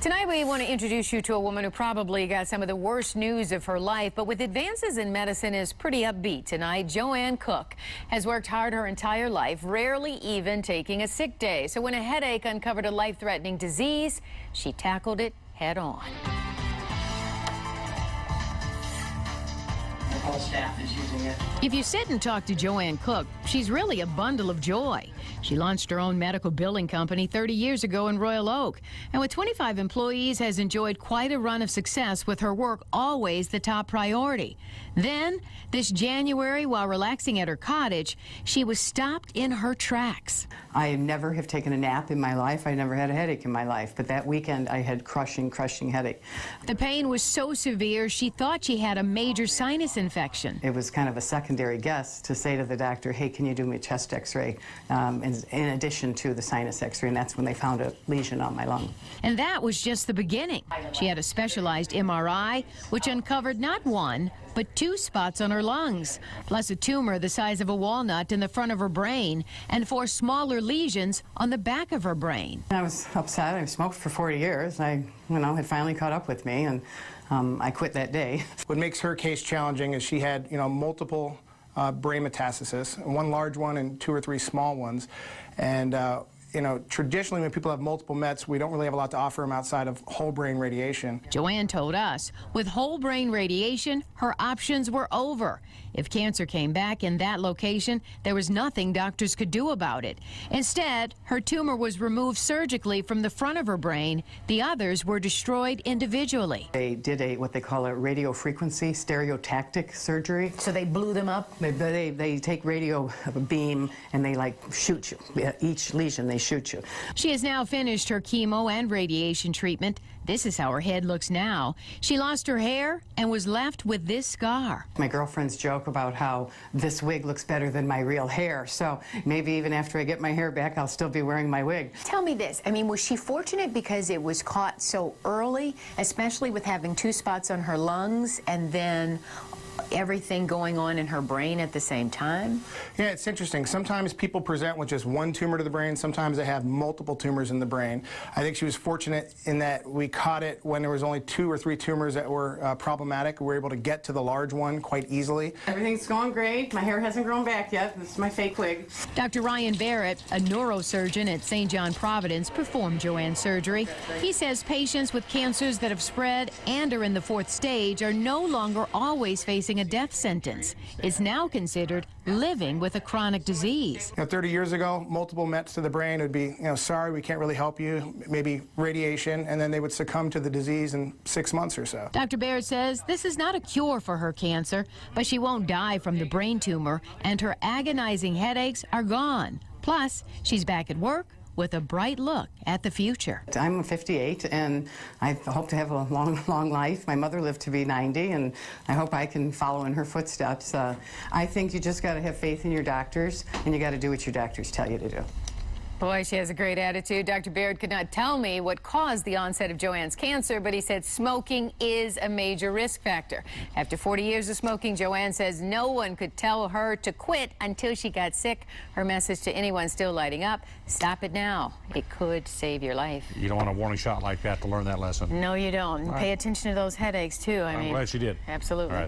Tonight we want to introduce you to a woman who probably got some of the worst news of her life, but with advances in medicine is pretty upbeat tonight. Joanne Cook has worked hard her entire life, rarely even taking a sick day. So when a headache uncovered a life-threatening disease, she tackled it head on. The whole staff is using it. If you sit and talk to Joanne Cook, she's really a bundle of joy. She launched her own medical billing company 30 years ago in Royal Oak, and with 25 employees has enjoyed quite a run of success, with her work always the top priority. Then, this January, while relaxing at her cottage, she was stopped in her tracks. I never have taken a nap in my life. I never had a headache in my life, but that weekend I had crushing headache. The pain was so severe she thought she had a major sinus infection. It was kind of a secondary guess to say to the doctor, hey, can you do me a chest x-ray in addition to the sinus x-ray, and that's when they found a lesion on my lung. And that was just the beginning. She had a specialized MRI, which uncovered not one, but 2 spots on her lungs, plus a tumor the size of a walnut in the front of her brain, and 4 smaller lesions on the back of her brain. I was upset. I smoked for 40 years. It finally caught up with me, and I quit that day. What makes her case challenging is she had, multiple brain metastasis, one large one and 2 or 3 small ones. And traditionally when people have multiple mets, we don't really have a lot to offer them outside of whole brain radiation. Joanne told us, with whole brain radiation, her options were over. If cancer came back in that location, there was nothing doctors could do about it. Instead, her tumor was removed surgically from the front of her brain. The others were destroyed individually. They did what they call a radiofrequency stereotactic surgery. So they blew them up? They take radio beam and they shoot you. Each lesion they shoot you. She has now finished her chemo and radiation treatment. This is how her head looks now. She lost her hair and was left with this scar. My girlfriends joke about how this wig looks better than my real hair, so maybe even after I get my hair back, I'll still be wearing my wig. Tell me this, was she fortunate because it was caught so early, especially with having 2 spots on her lungs and then everything going on in her brain at the same time? Yeah, it's interesting. Sometimes people present with just 1 tumor to the brain. Sometimes they have multiple tumors in the brain. I think she was fortunate in that we caught it when there was only 2 or 3 tumors that were problematic. We were able to get to the large one quite easily. Everything's going great. My hair hasn't grown back yet. This is my fake wig. Dr. Ryan Barrett, a neurosurgeon at St. John Providence, performed Joanne's surgery. He says patients with cancers that have spread and are in the 4th stage are no longer always facing a death sentence. It's now considered living with a chronic disease. 30 years ago, multiple mets to the brain would be, sorry, we can't really help you, maybe radiation, and then they would succumb to the disease in 6 months or so. Dr. Barrett says this is not a cure for her cancer, but she won't die from the brain tumor, and her agonizing headaches are gone. Plus, she's back at work with a bright look at the future. I'm 58, and I hope to have a long life. My mother lived to be 90, and I hope I can follow in her footsteps. I think you just got to have faith in your doctors, and you got to do what your doctors tell you to do. Boy, she has a great attitude. Dr. Baird could not tell me what caused the onset of Joanne's cancer, but he said smoking is a major risk factor. After 40 years of smoking, Joanne says no one could tell her to quit until she got sick. Her message to anyone still lighting up: stop it now. It could save your life. You don't want a warning shot like that to learn that lesson. No, you don't. Pay attention to those headaches, too. I'm glad she did. Absolutely. All right.